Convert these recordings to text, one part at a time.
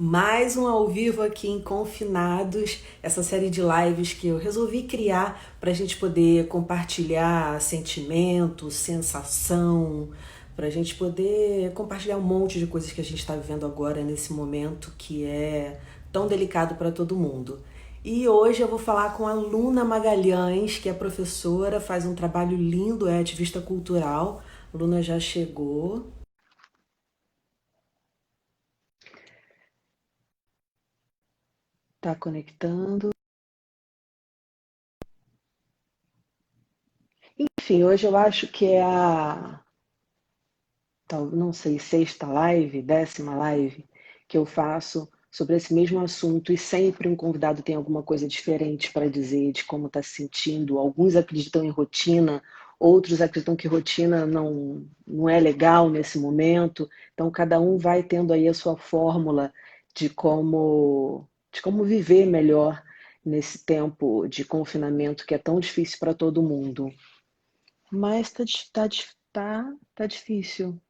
Mais um ao vivo aqui em Confinados, essa série de lives que eu resolvi criar para a gente poder compartilhar sentimento, sensação, para a gente poder compartilhar um monte de coisas que a gente está vivendo agora nesse momento que é tão delicado para todo mundo. E hoje eu vou falar com a Luna Magalhães, que é professora, faz um trabalho lindo, é ativista cultural. A Luna já chegou. Tá conectando. Enfim, hoje eu acho que é não sei, sexta live, décima live que eu faço sobre esse mesmo assunto e sempre um convidado tem alguma coisa diferente para dizer de como está se sentindo. Alguns acreditam em rotina, outros acreditam que rotina não é legal nesse momento. Então, cada um vai tendo aí a sua fórmula de como viver melhor nesse tempo de confinamento que é tão difícil para todo mundo. Mas tá difícil.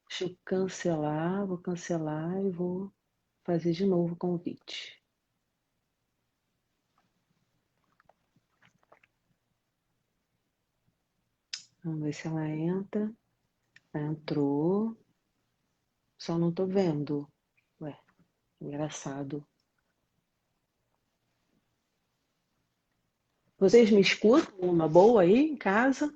Deixa eu cancelar, vou cancelar e vou fazer de novo o convite. Vamos ver se ela entra. Ela entrou. Só não tô vendo. Ué, engraçado. Vocês me escutam uma boa aí em casa?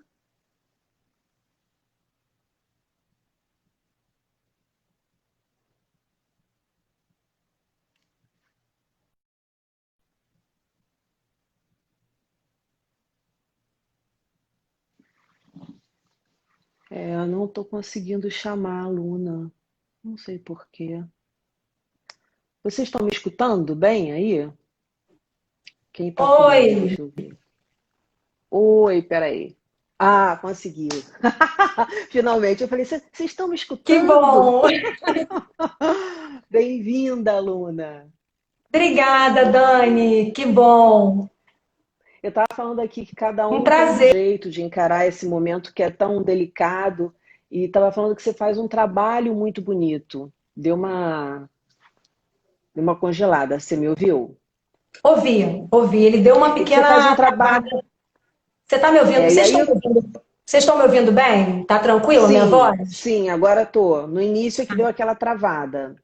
Eu não tô conseguindo chamar a Luna. Não sei por quê. Vocês estão me escutando bem aí? Quem tá por aí? Oi, Deixa eu ver. Oi, peraí. Ah, conseguiu. Finalmente. Eu falei, vocês estão me que escutando? bom. Bem-vinda, Luna. Obrigada, Dani, que bom. Eu estava falando aqui que cada Um um tem um prazer. jeito de encarar esse momento que é tão delicado. E estava falando que você faz um trabalho muito bonito. Deu uma congelada. Você me ouviu? Ouvi. Ele deu uma E que você faz um pequena trabalho. travada. Você está me ouvindo? E Vocês aí, estão me ouvindo? Vocês estão me ouvindo bem? Tá tranquilo a minha sim, voz? sim, agora tô. No início é que deu aquela travada.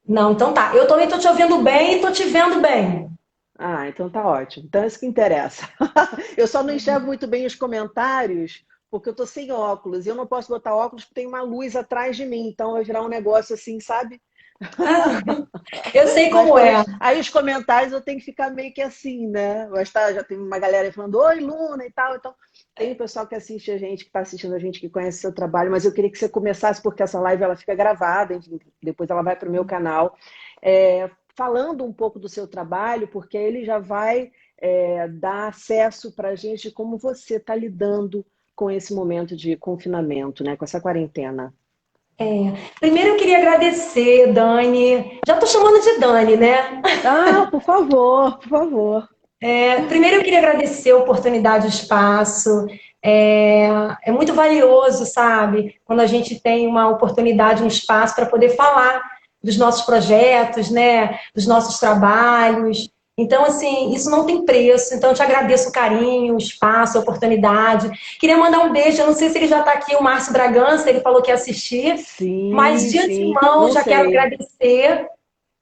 Não, então tá. Eu também estou te ouvindo bem e estou te vendo bem. Ah, então tá ótimo. Então é isso que interessa. Eu só não enxergo muito bem os comentários, porque eu tô sem óculos. E eu não posso botar óculos porque tem uma luz atrás de mim. Então vai virar um negócio assim, sabe? Ah, eu sei Mas como é. aí os comentários eu tenho que ficar meio que assim, né? Já tem uma galera aí falando, oi, Luna e tal. Então, tem o pessoal que assiste a gente, que está assistindo a gente, que conhece o seu trabalho, mas eu queria que você começasse, porque essa live ela fica gravada, enfim, depois ela vai para o meu canal, falando um pouco do seu trabalho, porque ele já vai dar acesso para a gente de como você está lidando com esse momento de confinamento, né? Com essa quarentena. Primeiro eu queria agradecer, Dani. Já estou chamando de Dani, né? Ah, por favor, por favor. Primeiro eu queria agradecer a oportunidade, o espaço. É, é muito valioso, sabe? Quando a gente tem uma oportunidade, um espaço para poder falar dos nossos projetos, né? Dos nossos trabalhos. Então, assim, isso não tem preço. Então, eu te agradeço o carinho, o espaço, a oportunidade. Queria mandar um beijo. Eu não sei se ele já está aqui, o Márcio Bragança, ele falou que ia assistir. Mas, Sim, de sim, antemão, não já quero sei. agradecer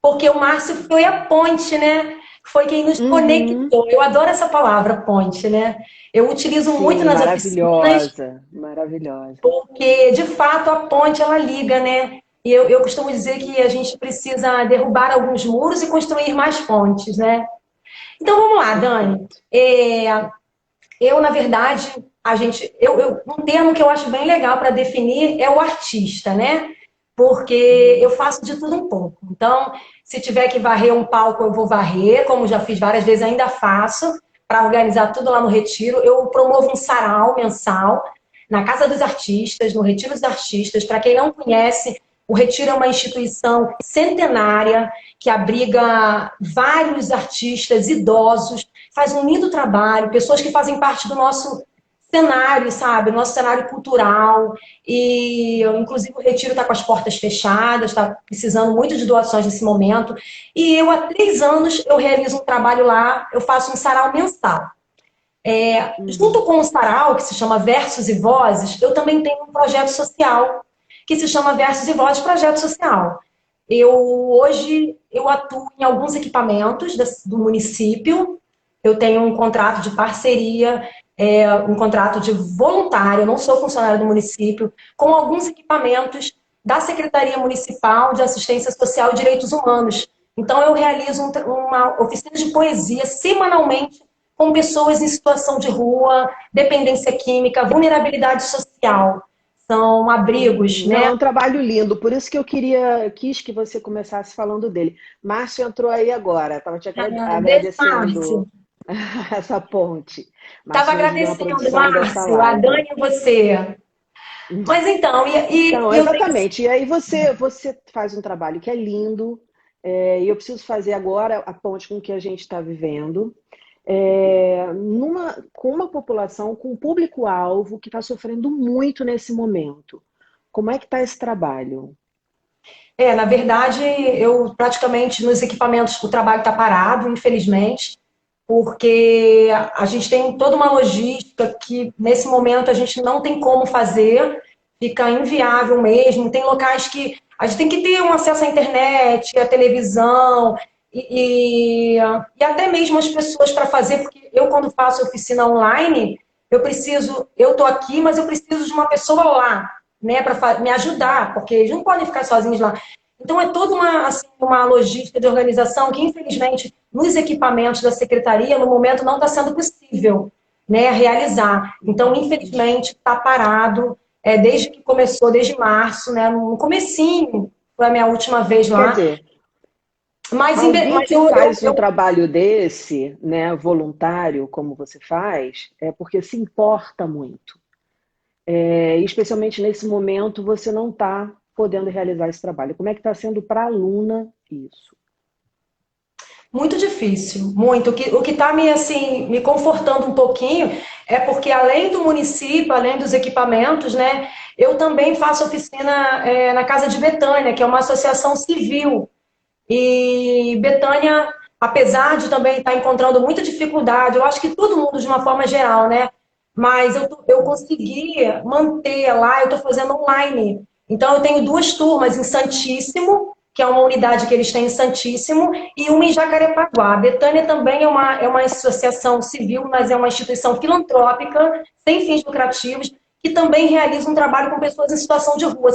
porque o Márcio foi a ponte, né? Foi quem nos Uhum. conectou. Eu adoro essa palavra, ponte, né? Eu utilizo muito Sim, nas oficinas, maravilhosa, maravilhosa. porque de fato a ponte ela liga, né? E eu costumo dizer que a gente precisa derrubar alguns muros e construir mais pontes, né? Então vamos lá, Dani. Perfeito. Eu, na verdade, um termo que eu acho bem legal para definir é o artista, né? Porque eu Uhum. faço de tudo um pouco. Então, se tiver que varrer um palco, eu vou varrer, como já fiz várias vezes, ainda faço, para organizar tudo lá no Retiro. Eu promovo um sarau mensal na Casa dos Artistas, no Retiro dos Artistas. Para quem não conhece, o Retiro é uma instituição centenária que abriga vários artistas idosos, faz um lindo trabalho, pessoas que fazem parte do nosso cenário, sabe? O nosso cenário cultural. E, inclusive, o Retiro está com as portas fechadas, está precisando muito de doações nesse momento. E eu, há 3 anos, eu realizo um trabalho lá, eu faço um sarau mensal. Junto com o sarau, que se chama Versos e Vozes, eu também tenho um projeto social, que se chama Versos e Vozes Projeto Social. Hoje, eu atuo em alguns equipamentos do município, eu tenho um contrato de parceria, um contrato de voluntário, eu não sou funcionária do município, com alguns equipamentos da Secretaria Municipal de Assistência Social e Direitos Humanos. Então, eu realizo uma oficina de poesia semanalmente com pessoas em situação de rua, dependência química, vulnerabilidade social. São abrigos, Não, né? é um trabalho lindo, por isso que quis que você começasse falando dele. Márcio entrou aí agora, estava te agradecendo essa ponte. Estava Márcio me ajudou na agradecendo, produção dessa Márcio, a live. Dani e você. Mas então, Então, eu tenho... exatamente. E aí você faz um trabalho que é lindo, e eu preciso fazer agora a ponte com o que a gente está vivendo, com uma população, com um público-alvo que está sofrendo muito nesse momento. Como é que está esse trabalho? Na verdade, eu praticamente nos equipamentos o trabalho está parado, infelizmente, porque a gente tem toda uma logística que nesse momento a gente não tem como fazer, fica inviável mesmo. Tem locais que a gente tem que ter um acesso à internet, à televisão e até mesmo as pessoas para fazer, porque eu quando faço oficina online, eu estou aqui, mas eu preciso de uma pessoa lá, né, para me ajudar, porque eles não podem ficar sozinhos lá. Então, é toda uma logística de organização que, infelizmente, nos equipamentos da secretaria, no momento, não está sendo possível, né, realizar. Então, infelizmente, está parado, desde que começou, desde março, né, no comecinho, foi a minha última vez lá. Quer dizer, mas alguém que faz um trabalho desse, né, voluntário, como você faz, é porque se importa muito. Especialmente nesse momento, você não está podendo realizar esse trabalho. Como é que está sendo para a aluna isso? Muito difícil, muito. O que está me confortando um pouquinho é porque, além do município, além dos equipamentos, né, eu também faço oficina na Casa de Betânia, que é uma associação civil. E Betânia, apesar de também estar encontrando muita dificuldade, eu acho que todo mundo de uma forma geral, né? Mas eu consegui manter lá, eu estou fazendo online. Então, eu tenho 2 turmas em Santíssimo, que é uma unidade que eles têm em Santíssimo, e uma em Jacarepaguá. A Betânia também é uma associação civil, mas é uma instituição filantrópica, sem fins lucrativos, que também realiza um trabalho com pessoas em situação de rua.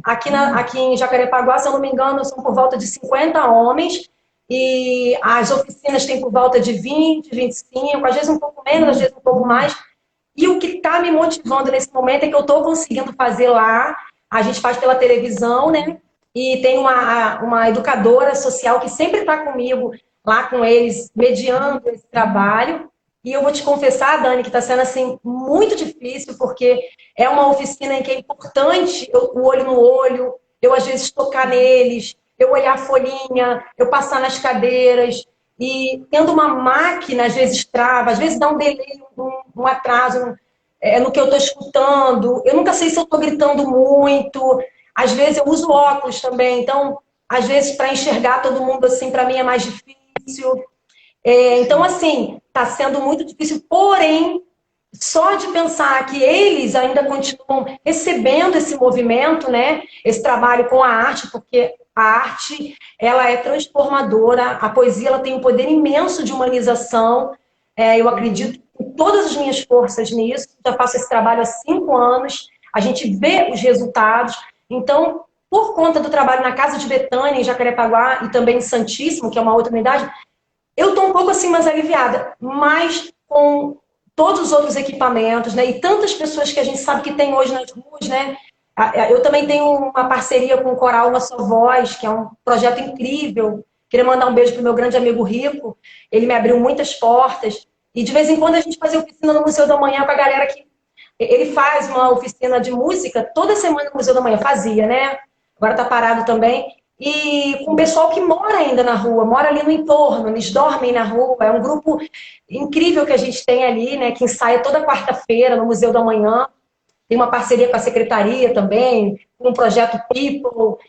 Aqui em Jacarepaguá, se eu não me engano, são por volta de 50 homens, e as oficinas têm por volta de 20, 25, às vezes um pouco menos, às vezes um pouco mais. E o que está me motivando nesse momento é que eu estou conseguindo fazer lá, a gente faz pela televisão, né? E tem uma educadora social que sempre está comigo lá com eles, mediando esse trabalho. E eu vou te confessar, Dani, que está sendo assim muito difícil, porque é uma oficina em que é importante o olho no olho, eu às vezes tocar neles, eu olhar a folhinha, eu passar nas cadeiras. E tendo uma máquina, às vezes trava, às vezes dá um delay, um atraso no que eu estou escutando. Eu nunca sei se eu estou gritando muito. Às vezes eu uso óculos também, então, às vezes, para enxergar todo mundo assim, para mim é mais difícil. Então, assim, está sendo muito difícil, porém, só de pensar que eles ainda continuam recebendo esse movimento, né, esse trabalho com a arte, porque a arte, ela é transformadora, a poesia ela tem um poder imenso de humanização, eu acredito com todas as minhas forças nisso, já faço esse trabalho há 5 anos, a gente vê os resultados, então, por conta do trabalho na Casa de Betânia, em Jacarepaguá, e também em Santíssimo, que é uma outra unidade, eu estou um pouco assim mais aliviada, mas com todos os outros equipamentos, né, e tantas pessoas que a gente sabe que tem hoje nas ruas, né, eu também tenho uma parceria com o Coral Uma Só Voz, que é um projeto incrível. Queria mandar um beijo para o meu grande amigo Rico. Ele me abriu muitas portas. E de vez em quando a gente fazia oficina no Museu da Manhã com a galera que... Ele faz uma oficina de música toda semana no Museu da Manhã. Fazia, né? Agora está parado também. e com o pessoal que mora ainda na rua, mora ali no entorno, eles dormem na rua. É um grupo incrível que a gente tem ali, né, que ensaia toda quarta-feira no Museu da Manhã. Tem uma parceria com a secretaria também, com o projeto People.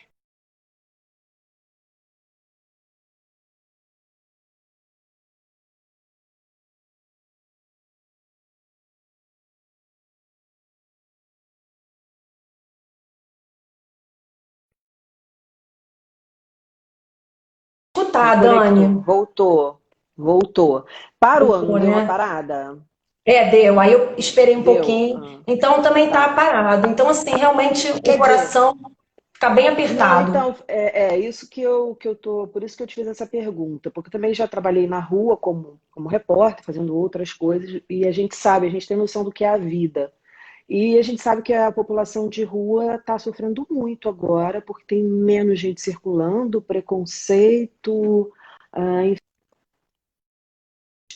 Escutar, Desconectou, Dani. voltou, voltou. Parou, não Voltou, deu uma né? parada? Deu. Aí eu esperei um Deu? pouquinho. Ah, Então também tá tá. parado. Então, assim, realmente o Quer dizer, coração fica bem não, apertado. então, é isso que eu tô, por isso que eu te fiz essa pergunta, porque também já trabalhei na rua como repórter, fazendo outras coisas, e a gente sabe, a gente tem noção do que é a vida. E a gente sabe que a população de rua está sofrendo muito agora, porque tem menos gente circulando, preconceito,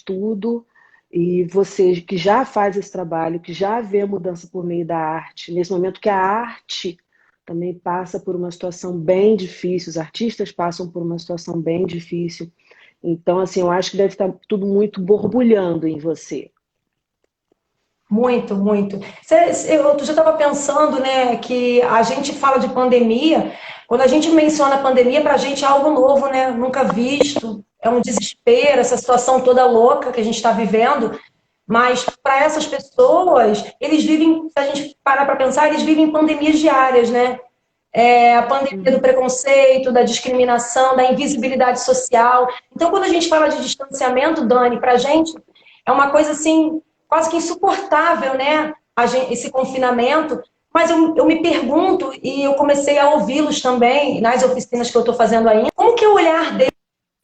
tudo. E você que já faz esse trabalho, que já vê a mudança por meio da arte, nesse momento que a arte também passa por uma situação bem difícil, os artistas passam por uma situação bem difícil. Então, assim, eu acho que deve estar tudo muito borbulhando em você. Muito, muito. Eu já estava pensando, né, que a gente fala de pandemia, quando a gente menciona a pandemia, para a gente é algo novo, né, nunca visto, é um desespero, essa situação toda louca que a gente está vivendo, mas para essas pessoas, eles vivem, se a gente parar para pensar, eles vivem pandemias diárias, né? A pandemia do Uhum. preconceito, da discriminação, da invisibilidade social. Então, quando a gente fala de distanciamento, Dani, para a gente é uma coisa assim, quase que insuportável, né? Esse confinamento. Mas eu me pergunto, e eu comecei a ouvi-los também nas oficinas que eu estou fazendo ainda, como que é o olhar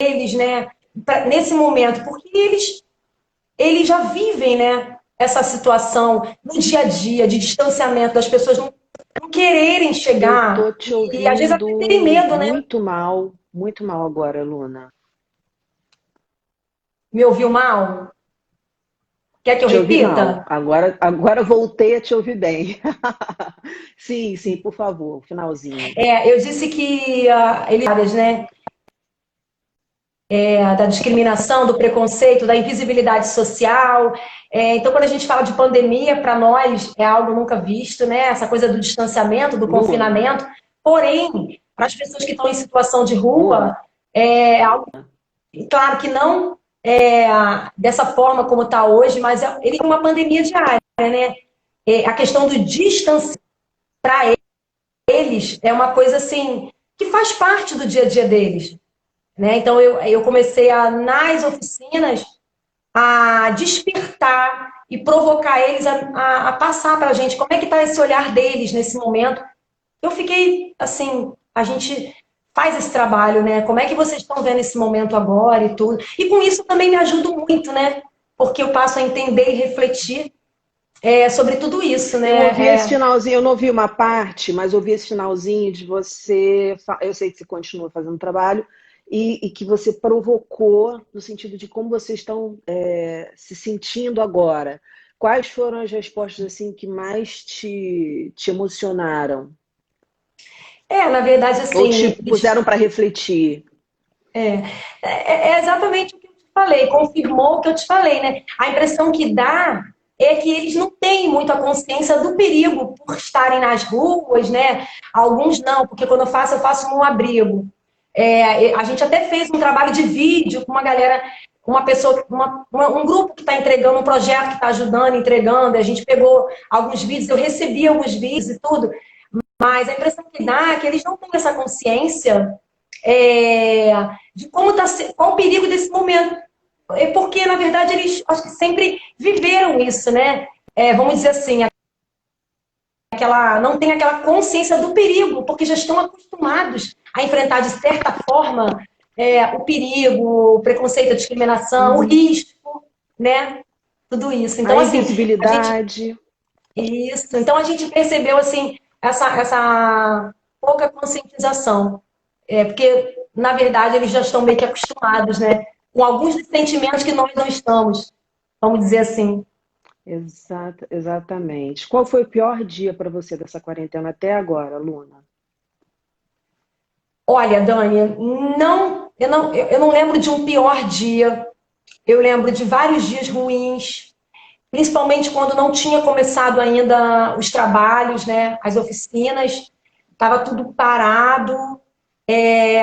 deles, né, nesse momento? Porque eles já vivem, né, essa situação no dia a dia de distanciamento das pessoas não quererem Eu chegar tô te e às vezes até terem ouvindo medo, né? muito mal agora, Luna. Me ouviu mal? Quer que eu Te ouvi mal. repita? Agora voltei a te ouvir bem. Sim, sim, por favor, finalzinho. Eu disse que eles, né, da discriminação, do preconceito, da invisibilidade social. Então, quando a gente fala de pandemia, para nós é algo nunca visto, né? Essa coisa do distanciamento, do Luna, confinamento. Porém, para as pessoas que estão em situação de Luna, rua, é algo, claro que não dessa forma como está hoje, mas ele é uma pandemia diária, né? A questão do distanciamento para eles é uma coisa assim que faz parte do dia a dia deles, né? Então eu comecei nas oficinas a despertar e provocar eles a passar para a gente como é que está esse olhar deles nesse momento. Eu fiquei assim, a gente faz esse trabalho, né? Como é que vocês estão vendo esse momento agora e tudo. E com isso também me ajuda muito, né? Porque eu passo a entender e refletir sobre tudo isso, eu ouvi esse né? finalzinho, eu não ouvi uma parte, mas ouvi esse finalzinho de você. Eu sei que você continua fazendo trabalho e que você provocou no sentido de como vocês estão se sentindo agora. Quais foram as respostas assim que mais te emocionaram? Na verdade, Ou te assim, puseram para refletir? é exatamente o que eu te falei, confirmou o que eu te falei, né? A impressão que dá é que eles não têm muito a consciência do perigo por estarem nas ruas, né? Alguns não, porque quando eu faço num abrigo. A gente até fez um trabalho de vídeo com uma galera, uma pessoa, um grupo que está entregando, um projeto que está ajudando, entregando, a gente pegou alguns vídeos, eu recebi alguns vídeos e tudo, mas a impressão que dá é que eles não têm essa consciência é, de como tá, qual o perigo desse momento. Porque, na verdade, eles acho que sempre viveram isso, né? Vamos dizer assim, não tem aquela consciência do perigo, porque já estão acostumados a enfrentar de certa forma o perigo, o preconceito, a discriminação, o Uhum. risco, né? Tudo isso. A Então, assim, a gente invisibilidade. isso. Então a gente percebeu assim essa pouca conscientização, porque na verdade eles já estão meio que acostumados, né, com alguns dos sentimentos que nós não estamos, vamos dizer assim. Exatamente. Qual foi o pior dia para você dessa quarentena até agora, Luna? Olha, Dani, eu não lembro de um pior dia. Eu lembro de vários dias ruins, principalmente quando não tinha começado ainda os trabalhos, né? As oficinas, estava tudo parado.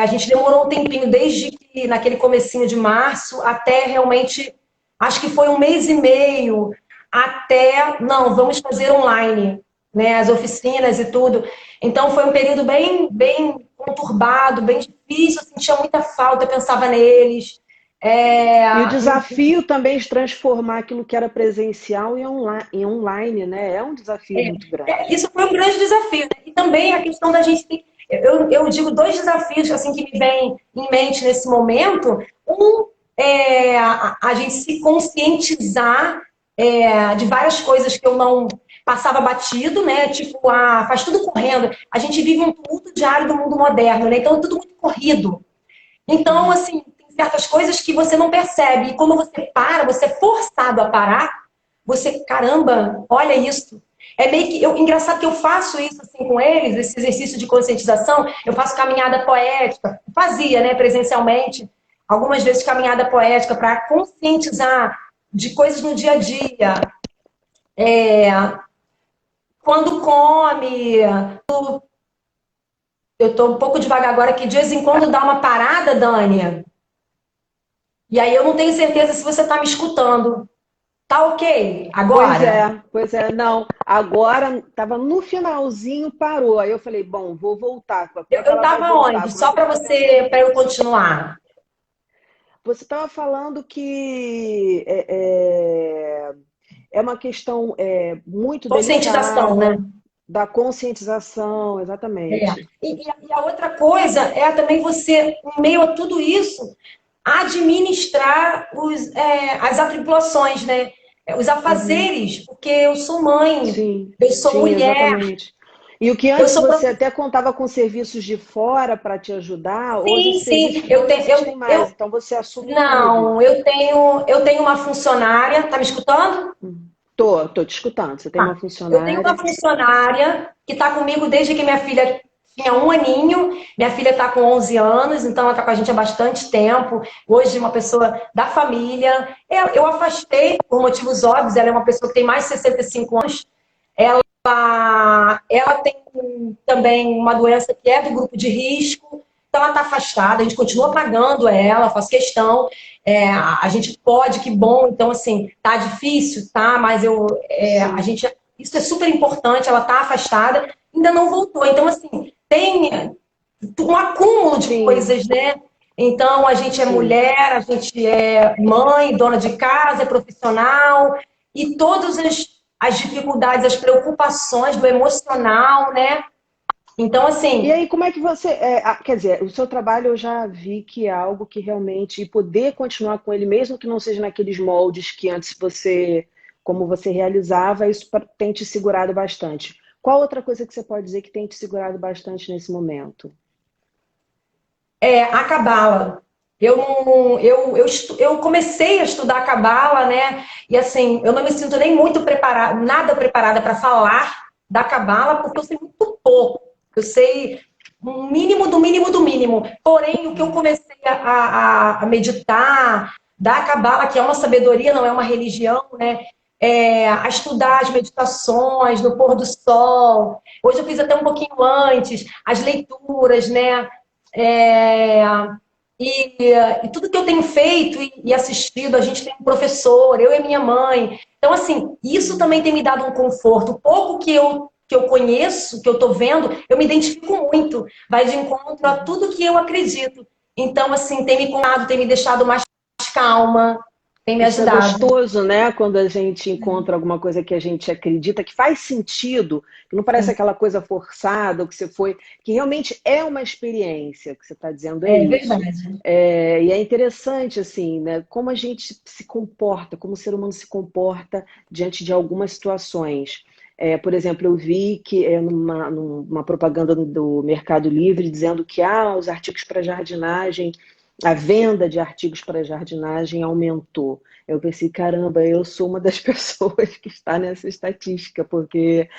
A gente demorou um tempinho, desde que naquele comecinho de março, até realmente, acho que foi um mês e meio, até, não, vamos fazer online, né? As oficinas e tudo. Então foi um período bem, bem conturbado, bem difícil, eu sentia muita falta, eu pensava neles. É, E o desafio também de transformar aquilo que era presencial em online, né? É um desafio muito grande. Isso foi um grande desafio, né? E também a questão da gente ter, eu digo dois desafios assim que me vêm em mente nesse momento. Um é a gente se conscientizar de várias coisas que eu não passava batido, né? Tipo, faz tudo correndo. A gente vive um tumulto diário do mundo moderno, né? Então, é tudo muito corrido. Então, assim, tem certas coisas que você não percebe. E quando você para, você é forçado a parar, você, caramba, olha isso. É meio que. Engraçado que eu faço isso assim com eles, esse exercício de conscientização. Eu faço caminhada poética, fazia, né, presencialmente, algumas vezes caminhada poética para conscientizar de coisas no dia a dia. É, quando come, eu estou um pouco devagar agora, que de vez em quando dá uma parada, Dani, e aí eu não tenho certeza se você está me escutando. Tá ok? Agora? Pois é, não. Agora estava no finalzinho, parou. Aí eu falei, bom, vou voltar. Como Eu é que ela vai estava voltar? onde? Como é Só que eu para estava pensando você, para eu nisso? continuar. Você estava falando que é uma questão muito Conscientização, né? delicada da conscientização, exatamente. E a outra coisa é também você, em meio a tudo isso, administrar as atribulações, né? Os Uhum. afazeres, porque eu sou mãe, Sim, eu sou sim, mulher, exatamente. E o que eu antes sou você professora. até contava com serviços de fora para te ajudar, hoje Sim, esses sim, serviços não existem mais, então você assume tudo. não, eu tenho uma funcionária, tá me escutando? Tô te escutando. Você tem uma Eu tenho uma funcionária. funcionária que está comigo desde que minha filha tinha um aninho. Minha filha está com 11 anos, então ela está com a gente há bastante tempo. Hoje, uma pessoa da família. Eu afastei por motivos óbvios, ela é uma pessoa que tem mais de 65 anos. Ela tem também uma doença que é do grupo de risco, então ela está afastada, a gente continua pagando ela, faço questão. A gente pode, que bom, então assim, tá difícil, tá, mas a Sim, gente, isso é super importante, ela tá afastada, ainda não voltou, então assim, tem um acúmulo de sim, coisas, né? Então a gente é sim. mulher, a gente é mãe, dona de casa, é profissional, e todas as dificuldades, as preocupações do emocional, né? Então, E assim, aí, como é que você. Quer dizer, o seu trabalho eu já vi que é algo que realmente. E poder continuar com ele, mesmo que não seja naqueles moldes que antes você. Como você realizava, isso tem te segurado bastante. Qual outra coisa que você pode dizer que tem te segurado bastante nesse momento? a cabala. Eu comecei a estudar a cabala, né? E assim, eu não me sinto nem muito preparada, nada preparada para falar da cabala, porque eu sei muito pouco. Eu sei um mínimo do mínimo do mínimo. Porém, o que eu comecei a meditar da cabala, que é uma sabedoria, não é uma religião, né? A estudar as meditações no pôr do sol. Hoje eu fiz até um pouquinho antes, as leituras, né? É, e tudo que eu tenho feito e assistido, a gente tem um professor, eu e minha mãe. Então, assim, isso também tem me dado um conforto. O pouco que eu conheço, que eu estou vendo, eu me identifico muito. Vai de encontro a tudo que eu acredito. Então, assim, tem me contado, tem me deixado mais calma, tem me Isso é ajudado. gostoso, né? Quando a gente encontra alguma coisa que a gente acredita que faz sentido, que não parece aquela coisa forçada, ou que você foi, que realmente é uma experiência, que você está dizendo é É isso. verdade. E é interessante, assim, né? Como a gente se comporta, como o ser humano se comporta diante de algumas situações. Por exemplo, eu vi que numa propaganda do Mercado Livre dizendo que os artigos para jardinagem a venda de artigos para jardinagem aumentou. Eu pensei, caramba, eu sou uma das pessoas que está nessa estatística, porque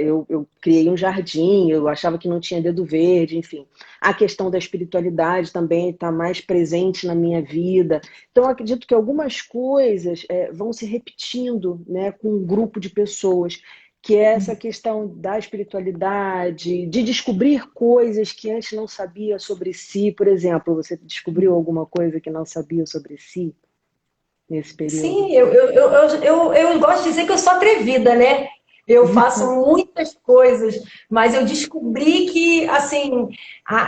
eu criei um jardim, eu achava que não tinha dedo verde, enfim. A questão da espiritualidade também está mais presente na minha vida. Então, eu acredito que algumas coisas vão se repetindo, né, com um grupo de pessoas, que é essa questão da espiritualidade, de descobrir coisas que antes não sabia sobre si. Por exemplo, você descobriu alguma coisa que não sabia sobre si nesse período? Sim, eu gosto de dizer que eu sou atrevida, né? Eu faço muitas coisas, mas eu descobri que, assim,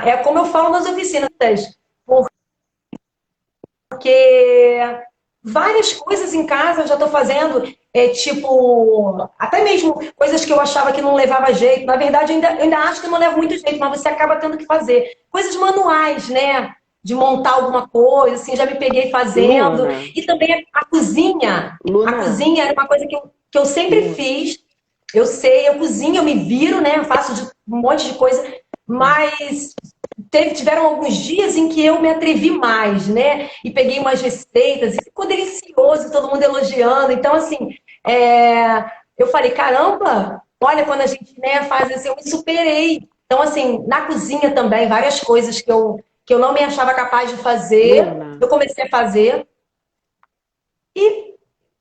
é como eu falo nas oficinas, porque várias coisas em casa eu já estou fazendo, tipo, até mesmo coisas que eu achava que não levava jeito. Na verdade, eu ainda acho que não leva muito jeito, mas você acaba tendo que fazer. Coisas manuais, né? De montar alguma coisa, assim, já me peguei fazendo. Luna, E também a cozinha. A Luna, cozinha era uma coisa que eu sempre Luna. fiz. Eu sei, eu cozinho, eu me viro, né? Eu faço um monte de coisa, mas tiveram alguns dias em que eu me atrevi mais, né? E peguei umas receitas e ficou delicioso, todo mundo elogiando. Então, assim, eu falei, caramba, olha, quando a gente, né, faz assim, eu me superei. Então, assim, na cozinha também, várias coisas que eu não me achava capaz de fazer, Luna. eu comecei a fazer. E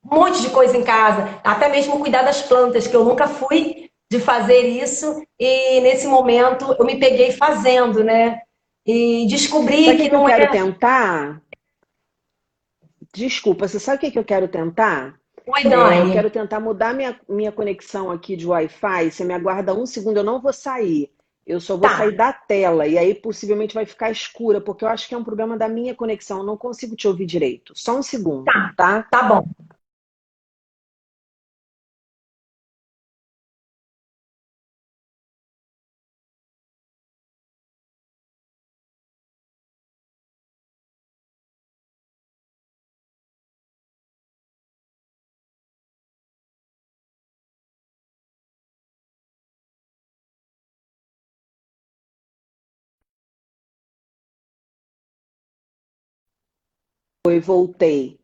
um monte de coisa em casa, até mesmo cuidar das plantas, que eu nunca fui de fazer isso, e nesse momento eu me peguei fazendo, né? E descobri Sabe o que que que eu não quero é. tentar? Desculpa, você sabe o que que eu quero tentar? Oi, Eu Dani. quero tentar mudar minha conexão aqui de Wi-Fi. Você me aguarda um segundo, eu não vou sair. Eu só vou Tá, sair da tela e aí possivelmente vai ficar escura, porque eu acho que é um problema da minha conexão. Eu não consigo te ouvir direito. Só um segundo, tá, tá? tá bom. Oi, voltei.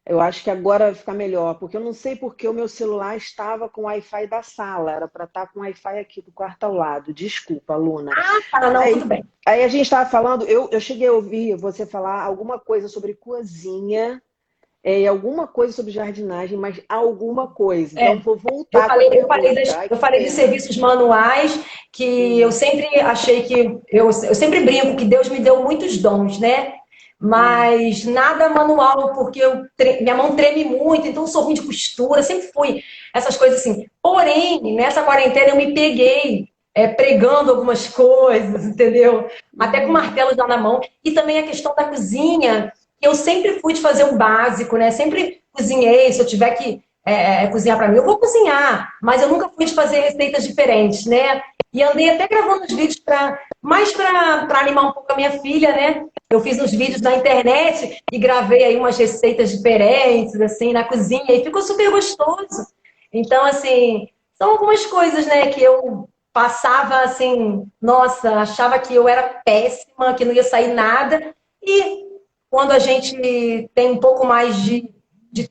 Eu acho que agora vai ficar melhor, porque eu não sei porque o meu celular estava com o Wi-Fi da sala. Era para estar com o Wi-Fi aqui do quarto ao lado. Desculpa, Luna. Tá, não, tudo Aí, bem. aí a gente estava falando, eu cheguei a ouvir você falar alguma coisa sobre cozinha, alguma coisa sobre jardinagem, mas alguma coisa. É, Então, vou voltar com a pergunta. Ai, eu que falei dos pena. serviços manuais, que eu Hum, sempre achei que. Eu sempre brinco que Deus me deu muitos dons, né? hum, Mas nada manual, porque minha mão treme muito, então eu sou ruim de costura, sempre fui essas coisas assim. Porém, nessa quarentena eu me peguei pregando algumas coisas, entendeu? Até com hum, martelo já na mão. E também a questão da cozinha, que eu sempre fui de fazer o básico, né? Sempre cozinhei, se eu tiver que cozinhar para mim, eu vou cozinhar, mas eu nunca fui de fazer receitas diferentes, né? E andei até gravando os vídeos mais para animar um pouco a minha filha, né? Eu fiz uns vídeos na internet e gravei aí umas receitas diferentes, assim, na cozinha, e ficou super gostoso. Então, assim, são algumas coisas, né, que eu passava assim, nossa, achava que eu era péssima, que não ia sair nada. E quando a gente tem um pouco mais de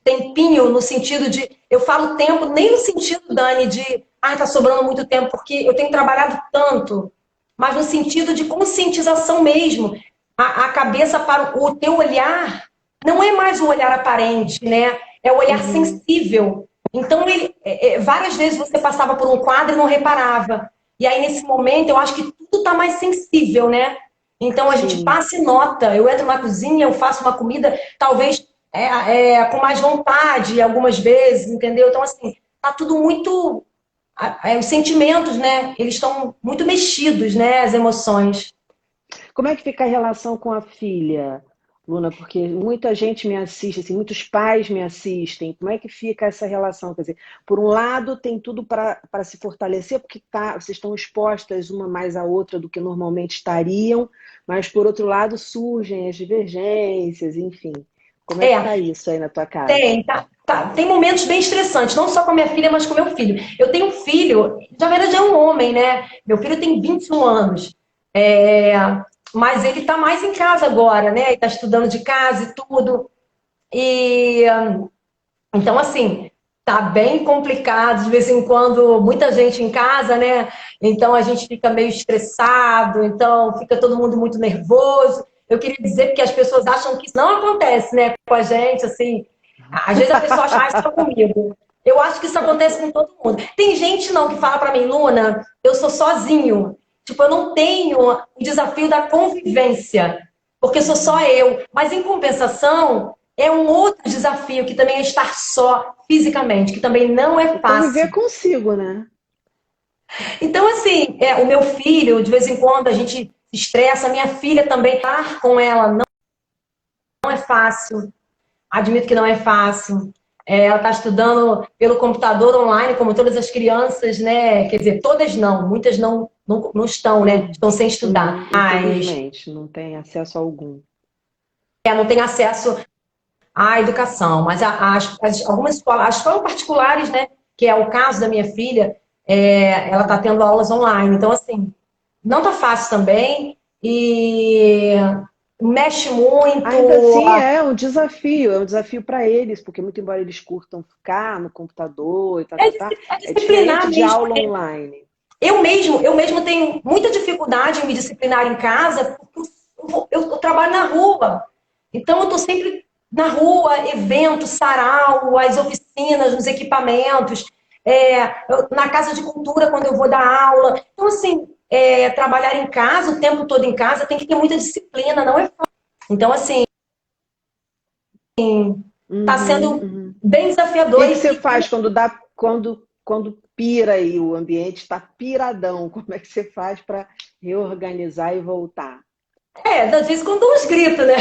tempinho, no sentido de. Eu falo tempo, nem no sentido, Dani, de. Tá sobrando muito tempo, porque eu tenho trabalhado tanto, mas no sentido de conscientização mesmo. A cabeça para o teu olhar não é mais o olhar aparente, né? É o olhar uhum, sensível. Então, várias vezes você passava por um quadro e não reparava. E aí, nesse momento, eu acho que tudo está mais sensível, né? Então, a gente sim. passa e nota. Eu entro na cozinha, eu faço uma comida, talvez com mais vontade, algumas vezes, entendeu? Então, assim, tá tudo muito. Os sentimentos, né? Eles estão muito mexidos, né? As emoções. Como é que fica a relação com a filha, Luna? Porque muita gente me assiste, assim, muitos pais me assistem. Como é que fica essa relação? Quer dizer, por um lado, tem tudo para se fortalecer, porque vocês estão expostas uma mais à outra do que normalmente estariam, mas por outro lado, surgem as divergências, enfim. Como é que tá É, isso aí na tua casa? tem, tem momentos bem estressantes, não só com a minha filha, mas com o meu filho. Eu tenho um filho, na verdade é um homem, né? Meu filho tem 21 anos. É, mas ele está mais em casa agora, né? Ele está estudando de casa e tudo. E então, assim, tá bem complicado, de vez em quando, muita gente em casa, né? Então a gente fica meio estressado, então fica todo mundo muito nervoso. Eu queria dizer que as pessoas acham que isso não acontece, né, com a gente, assim. Às vezes a pessoa acha, ah, isso só comigo. Eu acho que isso acontece com todo mundo. Tem gente não que fala pra mim, Luna, eu sou sozinho. Tipo, eu não tenho o desafio da convivência, porque sou só eu. Mas em compensação, é um outro desafio que também é estar só fisicamente, que também não é E conviver fácil. consigo, né? Então, assim, o meu filho, de vez em quando a gente se estressa, minha filha também, estar com ela não é fácil. Admito que não é fácil. Ela está estudando pelo computador online, como todas as crianças, né? Quer dizer, todas não, muitas não estão, né? Estão sem estudar. Mas Infelizmente, não tem acesso algum. não tem acesso à educação. Mas algumas escolas, as escolas particulares, né? Que é o caso da minha filha, ela está tendo aulas online. Então, assim, não está fácil também. E mexe muito. Ainda assim é um desafio para eles, porque muito embora eles curtam ficar no computador e É é disciplinar diferente de mesmo. aula online. Eu mesmo tenho muita dificuldade em me disciplinar em casa, porque eu trabalho na rua. Então, eu estou sempre na rua, eventos, sarau, as oficinas, nos equipamentos, na casa de cultura, quando eu vou dar aula. Então, assim, trabalhar em casa, o tempo todo em casa, tem que ter muita disciplina, não é fácil. Então, assim, está Uhum, sendo uhum. bem O desafiador. que que você faz quando pira aí o ambiente está piradão? Como é que você faz para reorganizar e voltar? Às vezes, quando dou uns gritos, né?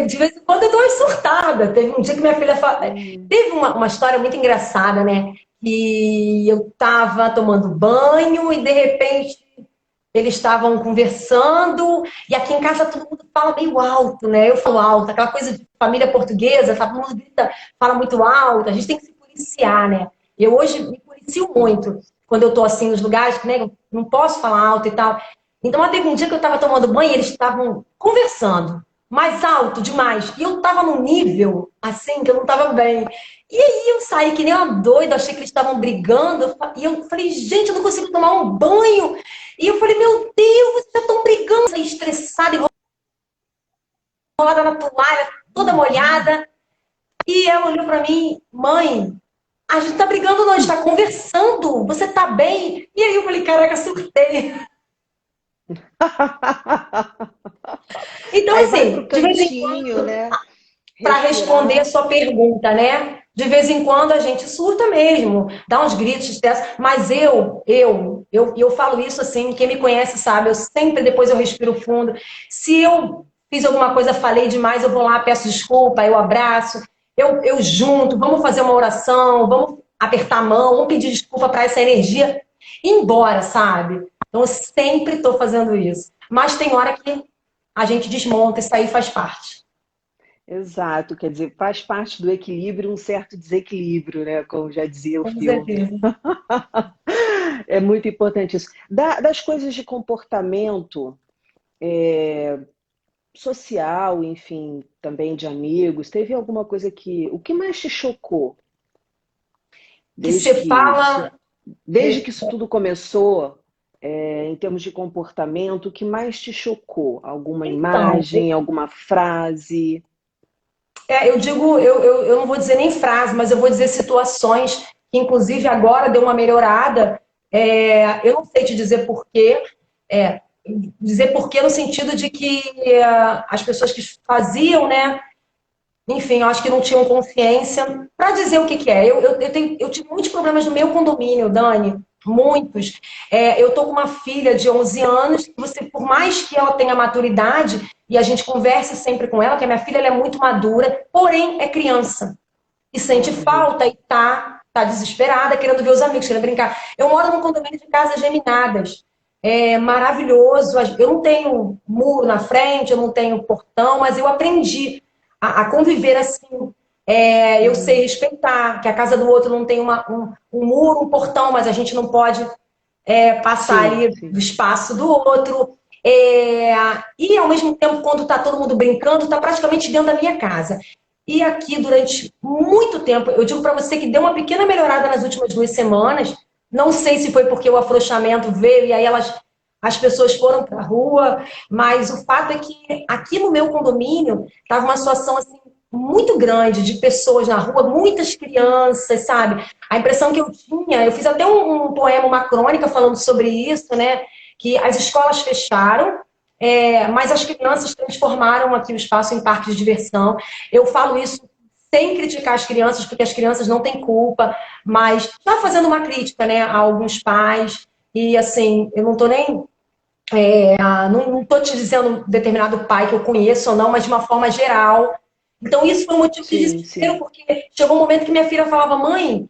De vez em quando eu dou uma surtada. Teve um dia que minha filha Uhum. teve uma história muito engraçada, né? Que eu tava tomando banho e de repente eles estavam conversando e aqui em casa todo mundo fala meio alto, né? Eu falo alto, aquela coisa de família portuguesa, sabe? Todo mundo grita, fala muito alto, a gente tem que se policiar, né? Eu hoje me policio muito quando eu tô assim nos lugares, né? Eu não posso falar alto e tal. Então, teve um dia que eu estava tomando banho e eles estavam conversando, mais alto demais. E eu estava num nível, assim, que eu não estava bem. E aí eu saí que nem uma doida, achei que eles estavam brigando. E eu falei, gente, eu não consigo tomar um banho. E eu falei, meu Deus, vocês já estão brigando. Saí estressada, enrolada na toalha, toda molhada. E ela olhou para mim, mãe, a gente tá brigando não, a gente tá conversando. Você tá bem? E aí eu falei, caraca, surtei. Então, Aí vai assim, pro de vez em cantinho, né? para responder a Respirar. sua pergunta, né? De vez em quando a gente surta mesmo, dá uns gritos dessa, mas eu falo isso assim, quem me conhece sabe, eu sempre depois eu respiro fundo. Se eu fiz alguma coisa, falei demais, eu vou lá, peço desculpa, eu abraço, eu junto, vamos fazer uma oração, vamos apertar a mão, vamos pedir desculpa para essa energia ir embora, sabe? Então eu sempre estou fazendo isso. Mas tem hora que a gente desmonta, isso aí faz parte. Exato, quer dizer, faz parte do equilíbrio um certo desequilíbrio, né? Como já dizia o Com filme. certeza. É muito importante isso. Das coisas de comportamento social, enfim, também de amigos, teve alguma coisa o que mais te chocou Que desde você que isso, fala. desde que isso tudo começou, em termos de comportamento, o que mais te chocou? Alguma Então, imagem, alguma frase? eu digo, eu não vou dizer nem frase, mas eu vou dizer situações que, inclusive, agora deu uma melhorada. Eu não sei te dizer porquê, dizer porquê no sentido de que as pessoas que faziam, né? Enfim, eu acho que não tinham consciência para dizer o que que é. Eu tive muitos problemas no meu condomínio, Dani, muitos. Eu tô com uma filha de 11 anos, que você, por mais que ela tenha maturidade, e a gente conversa sempre com ela, que a minha filha ela é muito madura, porém é criança. E sente Óbvio. falta e tá desesperada, querendo ver os amigos, querendo brincar. Eu moro num condomínio de casas geminadas. É maravilhoso. Eu não tenho muro na frente, eu não tenho portão, mas eu aprendi a conviver assim. Eu sei Uhum. respeitar, que a casa do outro não tem um muro, um portão, mas a gente não pode. passar Sim, ali sim. do espaço do outro. E ao mesmo tempo, quando está todo mundo brincando, está praticamente dentro da minha casa. E aqui, durante muito tempo, eu digo para você que deu uma pequena melhorada nas últimas 2 semanas. Não sei se foi porque o afrouxamento veio e aí as pessoas foram para a rua, mas o fato é que aqui no meu condomínio estava uma situação assim muito grande de pessoas na rua, muitas crianças, sabe? A impressão que eu tinha, eu fiz até um poema, uma crônica falando sobre isso, né? Que as escolas fecharam, mas as crianças transformaram aqui o espaço em parque de diversão. Eu falo isso sem criticar as crianças, porque as crianças não têm culpa, mas já fazendo uma crítica, né, a alguns pais. E assim, eu não estou nem não estou te dizendo determinado pai que eu conheço ou não, mas de uma forma geral. Então, isso foi um motivo de Sim, desespero, sim. porque chegou um momento que minha filha falava: mãe,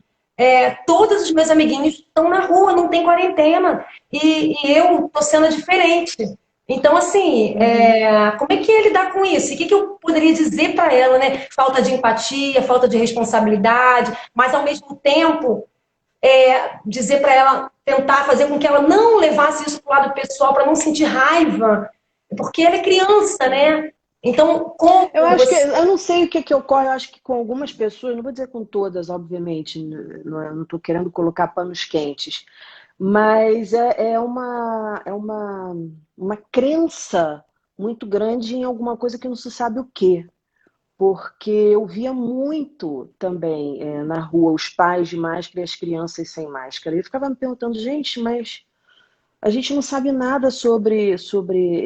todos os meus amiguinhos estão na rua, não tem quarentena, e eu estou sendo diferente. Então, assim, Uhum. como é que ia lidar com isso? E o que eu poderia dizer para ela, né? Falta de empatia, falta de responsabilidade, mas ao mesmo tempo dizer para ela, tentar fazer com que ela não levasse isso para o lado pessoal, para não sentir raiva, porque ela é criança, né? Então, como Eu acho que, você. eu não sei o que que ocorre, eu acho que com algumas pessoas, não vou dizer com todas, obviamente, não estou querendo colocar panos quentes, mas uma crença muito grande em alguma coisa que não se sabe o quê. Porque eu via muito também na rua os pais de máscara e as crianças sem máscara. E eu ficava me perguntando, gente, mas a gente não sabe nada sobre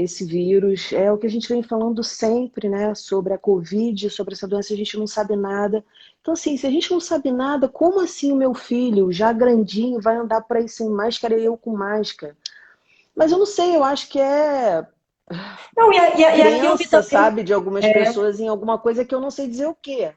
esse vírus. É o que a gente vem falando sempre, né? Sobre a Covid, sobre essa doença, a gente não sabe nada. Então, assim, se a gente não sabe nada, como assim o meu filho, já grandinho, vai andar por aí sem máscara e eu com máscara? Mas eu não sei, eu acho que é Não, e aqui eu vi crença, também. sabe, de algumas pessoas em alguma coisa que eu não sei dizer o quê.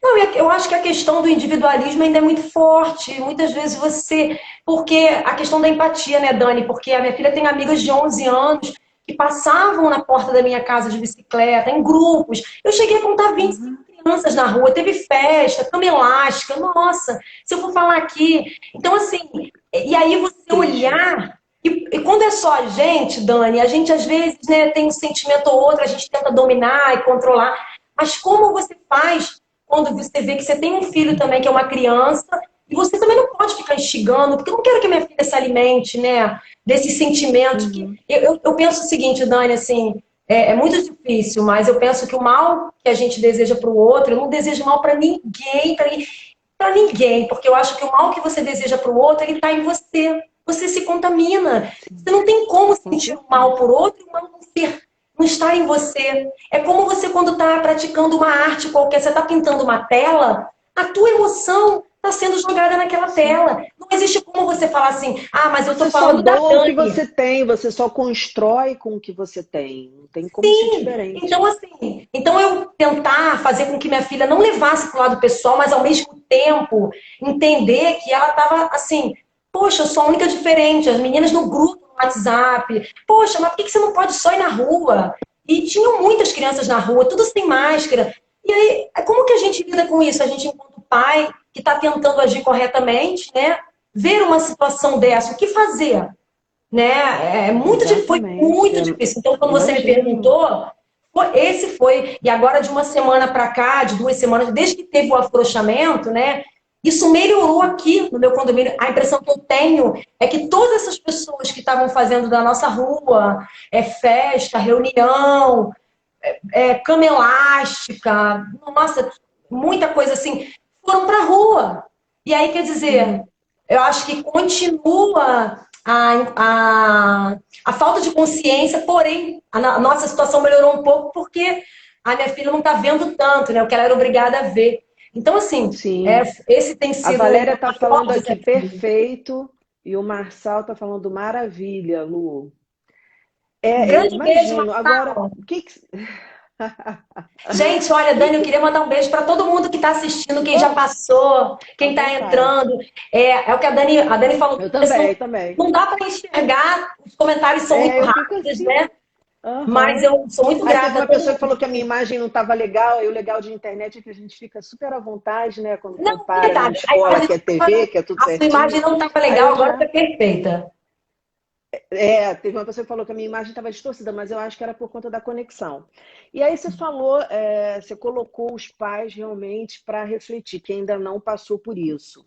Não, eu acho que a questão do individualismo ainda é muito forte. Muitas vezes você. Porque a questão da empatia, né, Dani? Porque a minha filha tem amigas de 11 anos que passavam na porta da minha casa de bicicleta, em grupos. Eu cheguei a contar 25 Uhum. crianças na rua, teve festa, cama elástica. Nossa, se eu for falar aqui. Então, assim, e aí você Triste. olhar. E quando é só a gente, Dani, a gente às vezes, né, tem um sentimento ou outro, a gente tenta dominar e controlar. Mas como você faz quando você vê que você tem um filho também que é uma criança, e você também não pode ficar instigando, porque eu não quero que a minha filha se alimente, né, desses sentimentos. Que Uhum. eu penso o seguinte, Dani, assim, muito difícil, mas eu penso que o mal que a gente deseja para o outro, eu não desejo mal para ninguém, para ninguém, porque eu acho que o mal que você deseja para o outro, ele está em você. Você se contamina. Sim, Você não tem como com sentir o mal certeza. por outro e o mal não estar em você. É como você quando está praticando uma arte qualquer, você está pintando uma tela, a tua emoção está sendo jogada naquela Sim. tela. Não existe como você falar assim, ah, mas eu estou Você só falando da doa o que Dani. você tem, você só constrói com o que você tem. Não tem como ser Sim, então diferente. assim, então eu tentar fazer com que minha filha não levasse para o lado pessoal, mas ao mesmo tempo entender que ela estava assim, poxa, eu sou a única diferente, as meninas no grupo no WhatsApp, poxa, mas por que você não pode só ir na rua? E tinham muitas crianças na rua, tudo sem máscara. E aí, como que a gente lida com isso? A gente, enquanto pai, que está tentando agir corretamente, né? Ver uma situação dessa, o que fazer? Né? Foi Exatamente. muito difícil. Então, quando você me Imagino. perguntou, esse foi, e agora de uma semana para cá, de 2 semanas, desde que teve o afrouxamento, né? Isso melhorou aqui no meu condomínio. A impressão que eu tenho é que todas essas pessoas que estavam fazendo da nossa rua festa, reunião, cama elástica, nossa, muita coisa assim, foram para a rua. E aí, quer dizer, Uhum. eu acho que continua a falta de consciência, porém, a nossa situação melhorou um pouco porque a minha filha não está vendo tanto, né? O que ela era obrigada a ver. Então, assim, Sim. esse tem A sido Valéria o está maior falando aqui desafio. perfeito e o Marçal está falando maravilha, Lu. Eu Grande beijo, imagino. Agora, Marcelo. o que que... Gente, olha, que Dani, eu que... queria mandar um beijo para todo mundo que está assistindo, quem já Oh, passou, à quem está vontade. entrando. É o que a Dani falou, Eu porque também, senão também. não dá para enxergar, os comentários são muito Eu fico rápidos, assim. né? Mas Aham. eu sou muito Aí teve grata a uma todo pessoa que mundo. falou que a minha imagem não estava legal, e o legal de internet é que a gente fica super à vontade, né? Quando Não, compara na verdade. escola, que é TV, que é tudo A sua certinho. imagem não estava Aí legal, eu agora já. está perfeita. Teve uma pessoa que falou que a minha imagem estava distorcida, mas eu acho que era por conta da conexão. E aí você falou, você colocou os pais realmente para refletir, que ainda não passou por isso.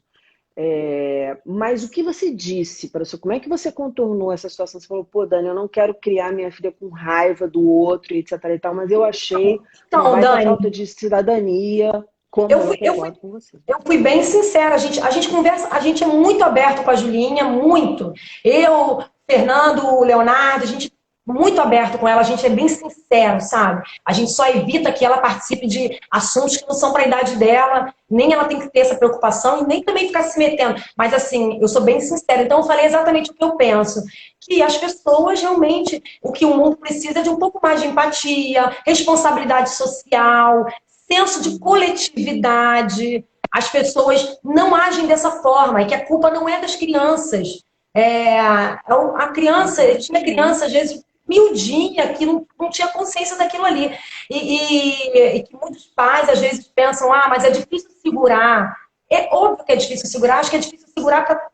Mas o que você disse para você? Como é que você contornou essa situação? Você falou, pô, Dani, eu não quero criar minha filha com raiva do outro, e etc e tal, mas eu achei uma Então, baita Dani, falta de cidadania. Como eu eu fui, eu fui, concordo com você. eu fui bem sincera. A gente conversa, a gente é muito aberto com a Julinha, muito. Eu, Fernando, o Leonardo, a gente muito aberto com ela, a gente é bem sincero, sabe? A gente só evita que ela participe de assuntos que não são para a idade dela, nem ela tem que ter essa preocupação e nem também ficar se metendo. Mas assim, eu sou bem sincera, então eu falei exatamente o que eu penso. Que as pessoas realmente, o que o mundo precisa é de um pouco mais de empatia, responsabilidade social, senso de coletividade. As pessoas não agem dessa forma e que a culpa não é das crianças. A criança, tinha criança, às vezes, miudinha, que não tinha consciência daquilo ali. E que muitos pais, às vezes, pensam, mas é difícil segurar. É óbvio que é difícil segurar, acho que é difícil segurar para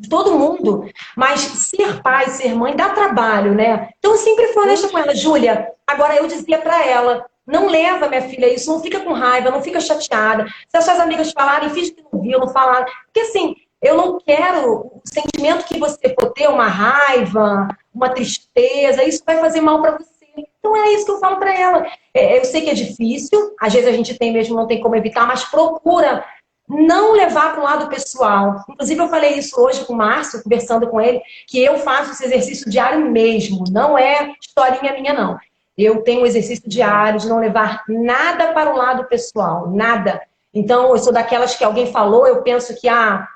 todo mundo. Mas ser pai, ser mãe, dá trabalho, né? Então, eu sempre fui honesta com Poxa, ela, Júlia. Agora, eu dizia para ela, não leva, minha filha, isso, não fica com raiva, não fica chateada. Se as suas amigas falarem, finge que não viu, não falaram. Porque, assim, eu não quero o sentimento que você for ter, uma raiva, uma tristeza, isso vai fazer mal para você. Então é isso que eu falo para ela. Eu sei que é difícil, às vezes a gente tem mesmo, não tem como evitar, mas procura não levar para o lado pessoal. Inclusive, eu falei isso hoje com o Márcio, conversando com ele, que eu faço esse exercício diário mesmo, não é historinha minha, não. Eu tenho um exercício diário de não levar nada para o lado pessoal, nada. Então, eu sou daquelas que alguém falou, eu penso que,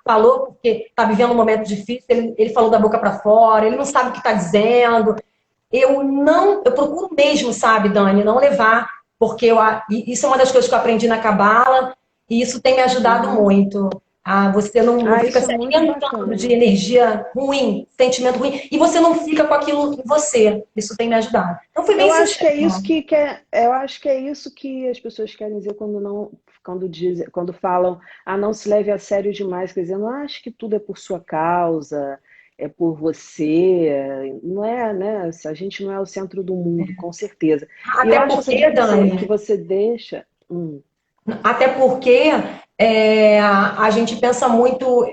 falou porque está vivendo um momento difícil, ele falou da boca para fora, ele não sabe o que está dizendo. Eu procuro mesmo, sabe, Dani, não levar, porque isso é uma das coisas que eu aprendi na Cabala, e isso tem me ajudado uhum. muito. Você não fica Isso é se muito alimentando de bacana. energia ruim, sentimento ruim, e você não fica com aquilo em você. Isso tem me ajudado. Então, fui bem Eu acho que sincera. é isso eu acho que é isso que as pessoas querem dizer quando não, quando dizem, quando falam, não se leve a sério demais, quer dizer, não acho que tudo é por sua causa, é por você, não é, né? A gente não é o centro do mundo, com certeza. E eu Até acho essa porque, dica que Dani, você deixa, Até porque a gente pensa muito.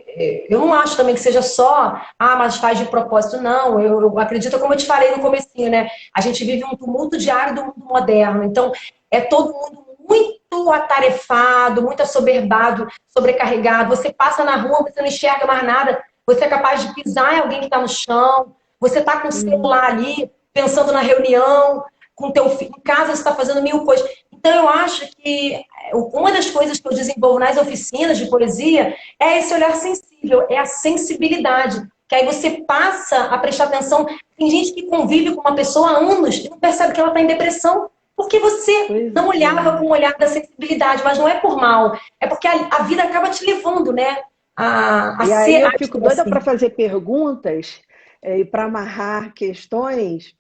Eu não acho também que seja só, mas faz de propósito. Não, eu acredito, como eu te falei no comecinho, né? A gente vive um tumulto diário do mundo moderno. Então, é todo mundo muito atarefado, muito assoberbado, sobrecarregado. Você passa na rua, você não enxerga mais nada. Você é capaz de pisar em alguém que está no chão. Você está com o celular ali, pensando na reunião, com teu filho. Em casa, você está fazendo mil coisas. Então, eu acho que uma das coisas que eu desenvolvo nas oficinas de poesia é esse olhar sensível, é a sensibilidade. Que aí você passa a prestar atenção. Tem gente que convive com uma pessoa há anos e não percebe que ela está em depressão porque você pois não olhava é. com o olhar da sensibilidade, mas não é por mal, é porque a vida acaba te levando, né, a E aí ser, eu fico tipo doida assim. para fazer perguntas e para amarrar questões,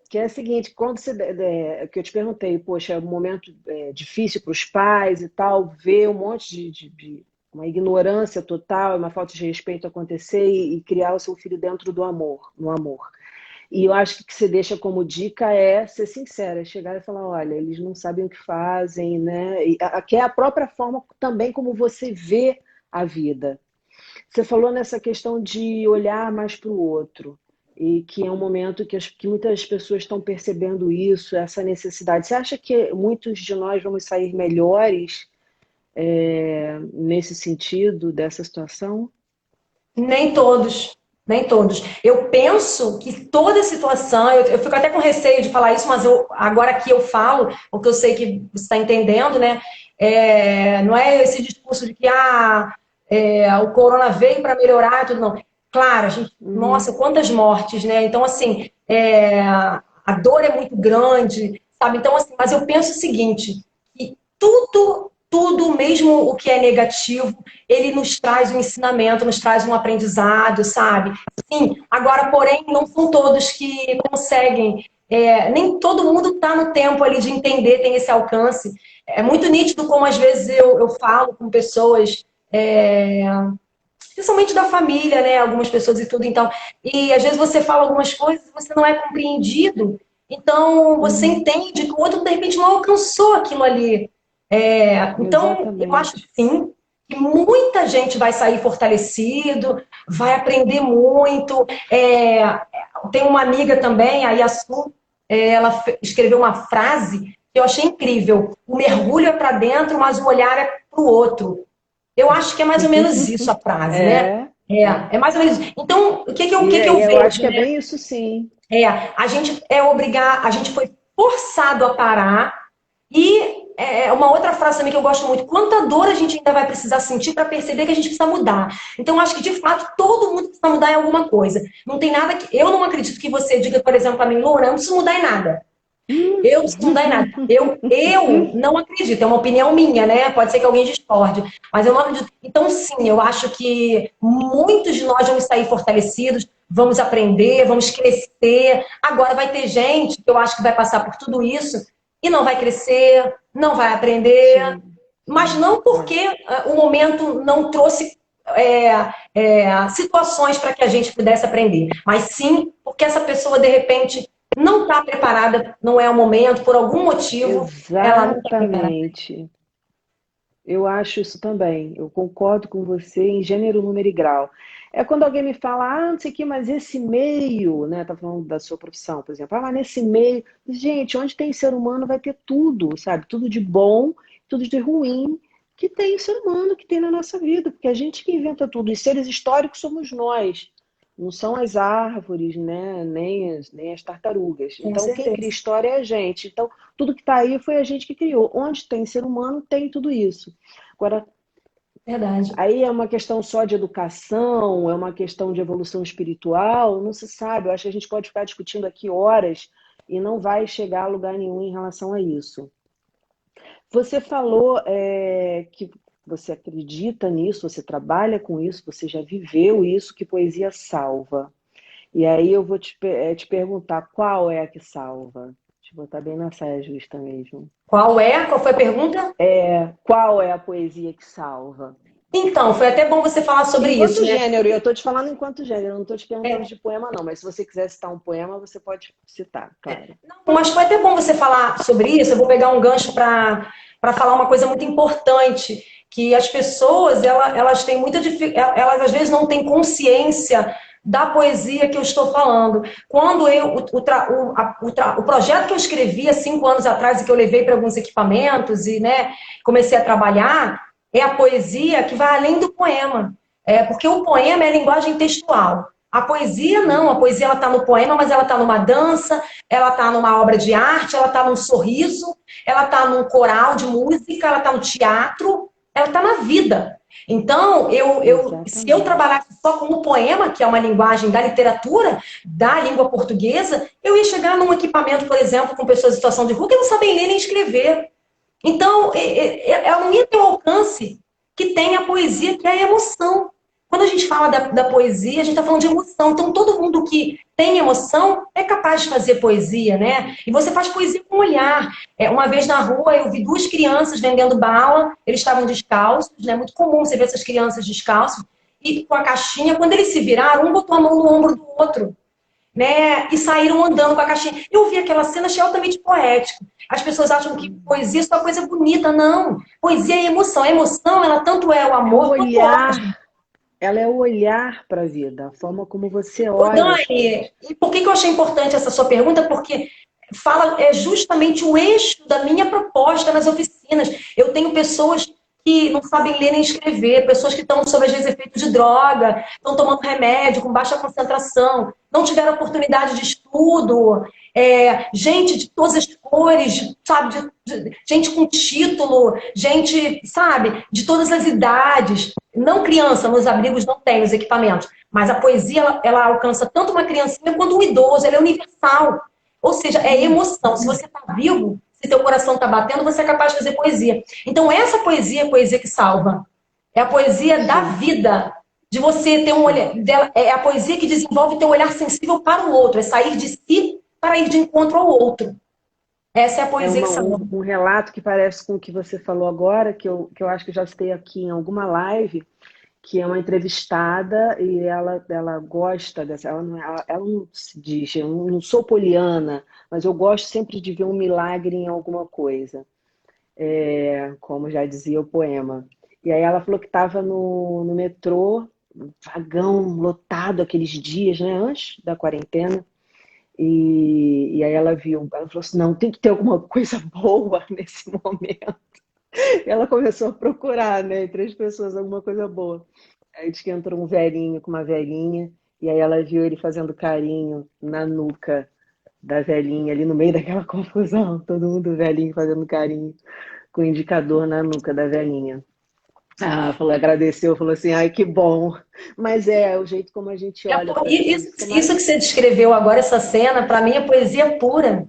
que é o seguinte, quando que eu te perguntei, poxa, é um momento difícil para os pais e tal, ver um monte de uma ignorância total, uma falta de respeito acontecer e criar o seu filho dentro do amor, no amor. E eu acho que o que você deixa como dica é ser sincera, é chegar e falar, olha, eles não sabem o que fazem, né? Que é a própria forma também como você vê a vida. Você falou nessa questão de olhar mais para o outro, e que é um momento que muitas pessoas estão percebendo isso, essa necessidade. Você acha que muitos de nós vamos sair melhores nesse sentido, dessa situação? Nem todos, nem todos. Eu penso que toda situação, eu fico até com receio de falar isso, mas agora que eu falo, porque eu sei que você está entendendo, né? Não é esse discurso de que o corona veio para melhorar tudo, não. Claro, nossa, Uhum. quantas mortes, né? Então, assim, a dor é muito grande, sabe? Então, assim, mas eu penso o seguinte, que tudo, mesmo o que é negativo, ele nos traz um ensinamento, nos traz um aprendizado, sabe? Sim, agora, porém, não são todos que conseguem nem todo mundo está no tempo ali de entender, tem esse alcance. É muito nítido como às vezes eu falo com pessoas, principalmente da família, né? Algumas pessoas e tudo, então. E às vezes você fala algumas coisas e você não é compreendido, então você entende que o outro de repente não alcançou aquilo ali. Então, eu acho Exatamente. sim que muita gente vai sair fortalecido, vai aprender muito. Tem uma amiga também, a Yasu, ela escreveu uma frase que eu achei incrível. O mergulho é para dentro, mas o olhar é para o outro. Eu acho que é mais ou menos isso a frase, né? É. É mais ou menos isso. Então, o que eu E eu acho vejo, que é né? bem isso, sim. A gente a gente foi forçado a parar e uma outra frase também que eu gosto muito, quanta dor a gente ainda vai precisar sentir para perceber que a gente precisa mudar. Então, eu acho que, de fato, todo mundo precisa mudar em alguma coisa. Não tem nada que... Eu não acredito que você diga, por exemplo, para mim, Loura, eu não preciso mudar em nada. Eu não dá em nada. Eu não acredito, é uma opinião minha, né? Pode ser que alguém discorde, mas eu não acredito. Então, sim, eu acho que muitos de nós vamos sair fortalecidos, vamos aprender, vamos crescer. Agora vai ter gente que eu acho que vai passar por tudo isso e não vai crescer, não vai aprender, Sim. mas não porque o momento não trouxe situações para que a gente pudesse aprender, mas sim porque essa pessoa, de repente, não está preparada, não é o momento, por algum motivo, ela não está preparada. Exatamente. Eu acho isso também. Eu concordo com você em gênero, número e grau. É quando alguém me fala, não sei o que, mas esse meio, né? Tá falando da sua profissão, por exemplo. Mas nesse meio. Gente, onde tem ser humano vai ter tudo, sabe? Tudo de bom, tudo de ruim, que tem o ser humano, que tem na nossa vida. Porque a gente que inventa tudo. E seres históricos somos nós. Não são as árvores, né? Nem as tartarugas. Com Então, quem cria certeza. história é a gente. Então, tudo que está aí foi a gente que criou. Onde tem ser humano, tem tudo isso. Agora, Verdade. aí é uma questão só de educação, é uma questão de evolução espiritual, não se sabe. Eu acho que a gente pode ficar discutindo aqui horas e não vai chegar a lugar nenhum em relação a isso. Você falou que você acredita nisso, você trabalha com isso, você já viveu isso, que poesia salva. E aí eu vou te perguntar qual é a que salva. Deixa eu botar bem na saia justa mesmo. Qual é? Qual foi a pergunta? Qual é a poesia que salva? Então, foi até bom você falar sobre isso, Enquanto né? gênero, e eu estou te falando enquanto gênero, eu não estou te perguntando de poema, não, mas se você quiser citar um poema, você pode citar, claro. Não, mas foi até bom você falar sobre isso. Eu vou pegar um gancho para falar uma coisa muito importante, que as pessoas, elas têm muita dificuldade, elas às vezes não têm consciência da poesia que eu estou falando. Quando o projeto que eu escrevi há 5 anos atrás e que eu levei para alguns equipamentos e, né, comecei a trabalhar, é a poesia que vai além do poema. Porque o poema é linguagem textual. A poesia não, a poesia ela está no poema, mas ela está numa dança, ela está numa obra de arte, ela está num sorriso, ela está num coral de música, ela está no teatro, ela está na vida. Então, se eu Exatamente. trabalhasse só com o poema, que é uma linguagem da literatura, da língua portuguesa, eu ia chegar num equipamento, por exemplo, com pessoas em situação de rua que não sabem ler nem escrever. Então, ela não ia ter o alcance que tem a poesia, que é a emoção. Quando a gente fala da poesia, a gente está falando de emoção. Então, todo mundo que tem emoção é capaz de fazer poesia, né? E você faz poesia com olhar. Uma vez na rua, eu vi 2 crianças vendendo bala, eles estavam descalços, né? Muito comum você ver essas crianças descalços, e com a caixinha, quando eles se viraram, um botou a mão no ombro do outro, né? E saíram andando com a caixinha. Eu vi aquela cena, achei altamente poético. As pessoas acham que poesia é só coisa bonita. Não. Poesia é emoção. A emoção, ela tanto é o É o amor quanto o ódio. olhar, ela é o olhar para a vida, a forma como você Ô, olha as Dani, coisas. e por que eu achei importante essa sua pergunta? Porque é justamente o eixo da minha proposta nas oficinas. Eu tenho pessoas que não sabem ler nem escrever, pessoas que estão sob, às vezes, efeito de droga, estão tomando remédio com baixa concentração, não tiveram oportunidade de estudo, gente de todas as cores, sabe, gente com título, gente, sabe, de todas as idades. Não criança, nos abrigos não tem os equipamentos, mas a poesia, ela alcança tanto uma criancinha quanto um idoso, ela é universal. Ou seja, é emoção. Se você está vivo, se teu coração está batendo, você é capaz de fazer poesia. Então, essa poesia é a poesia que salva. É a poesia da Sim, vida. De você ter um sim. olhar. É a poesia que desenvolve teu olhar sensível para o outro. É sair de si para ir de encontro ao outro. Essa é a poesia que salva. Um relato que parece com o que você falou agora, que eu acho que já citei aqui em alguma live, que é uma entrevistada e ela gosta dessa. Ela não se diz, eu não sou poliana, mas eu gosto sempre de ver um milagre em alguma coisa, como já dizia o poema. E aí ela falou que estava no metrô, vagão lotado aqueles dias, né, antes da quarentena. E aí ela falou assim, não, tem que ter alguma coisa boa nesse momento. E ela começou a procurar, né, entre as pessoas, alguma coisa boa. Aí diz que entrou um velhinho com uma velhinha, e aí ela viu ele fazendo carinho na nuca da velhinha, ali no meio daquela confusão, todo mundo velhinho fazendo carinho com o indicador na nuca da velhinha. Ah, agradeceu, falou assim, ai, que bom. Mas é o jeito como a gente olha para as coisas. Isso que você descreveu agora, essa cena, para mim é poesia pura.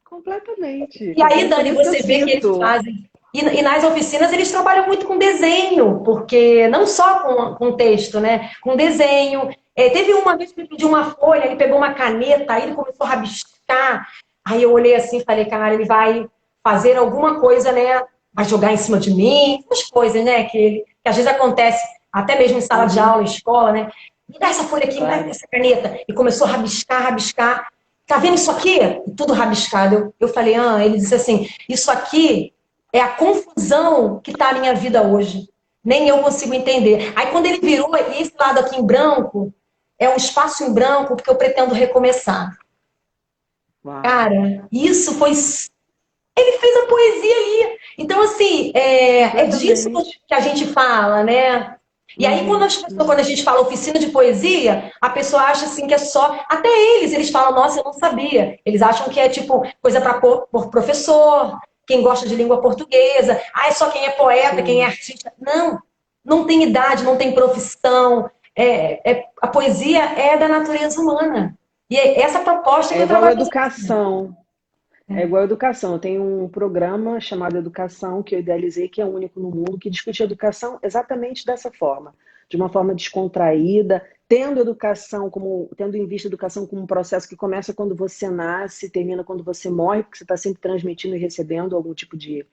Completamente. E aí, Dani, você vê que eles fazem. E nas oficinas eles trabalham muito com desenho, porque não só com texto, né? Com desenho. Teve uma vez que ele pediu uma folha, ele pegou uma caneta, aí ele começou a rabiscar. Aí eu olhei assim e falei, cara, ele vai fazer alguma coisa, né? Vai jogar em cima de mim, essas coisas, né? Que às vezes acontece até mesmo em sala de aula, em escola, né? Me dá essa folha aqui, me dá essa caneta. E começou a rabiscar, rabiscar. Tá vendo isso aqui? Tudo rabiscado. Eu falei, ele disse assim, isso aqui é a confusão que tá a minha vida hoje. Nem eu consigo entender. Aí quando ele virou, esse lado aqui em branco, é um espaço em branco porque eu pretendo recomeçar. Uau. Cara, isso foi... Ele fez a poesia ali. Então, assim, é disso que a gente fala, né? E aí, quando a gente fala oficina de poesia, a pessoa acha assim que é só... Até eles falam, nossa, eu não sabia. Eles acham que é tipo coisa para por professor, quem gosta de língua portuguesa. Ah, é só quem é poeta, quem é artista. Não, não tem idade, não tem profissão. A poesia é da natureza humana. E essa proposta que eu trabalho... É igual educação. É igual a educação. Tem um programa chamado Educação que eu idealizei, que é o único no mundo, que discute educação exatamente dessa forma, de uma forma descontraída, tendo em vista a educação como um processo que começa quando você nasce, termina quando você morre, porque você está sempre transmitindo e recebendo algum tipo de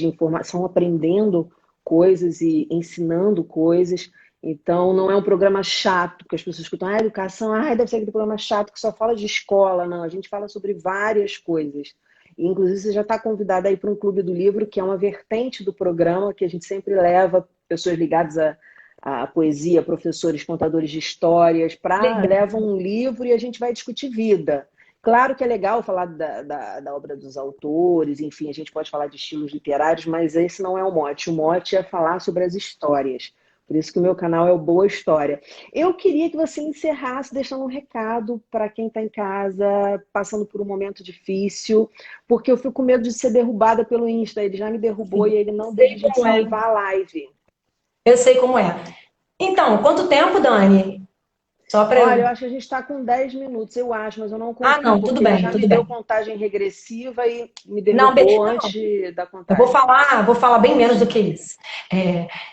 informação, aprendendo coisas e ensinando coisas. Então, não é um programa chato, porque as pessoas escutam, educação, deve ser aquele programa chato que só fala de escola. Não, a gente fala sobre várias coisas. E, inclusive, você já está convidada aí para um Clube do Livro, que é uma vertente do programa, que a gente sempre leva pessoas ligadas à poesia, professores, contadores de histórias, levam um livro e a gente vai discutir vida. Claro que é legal falar da obra dos autores, enfim, a gente pode falar de estilos literários, mas esse não é o mote. O mote é falar sobre as histórias. Por isso que o meu canal é o Boa História. Eu queria que você encerrasse deixando um recado para quem está em casa, passando por um momento difícil, porque eu fico com medo de ser derrubada pelo Insta. Ele já me derrubou e ele não deixa de salvar a live. Eu sei como é. Então, quanto tempo, Dani? Olha, eu acho que a gente está com 10 minutos, eu acho, mas eu não confio. Não, tudo bem, já tudo me bem. deu contagem regressiva e me derrubou antes da contagem. Eu vou falar bem menos do que isso.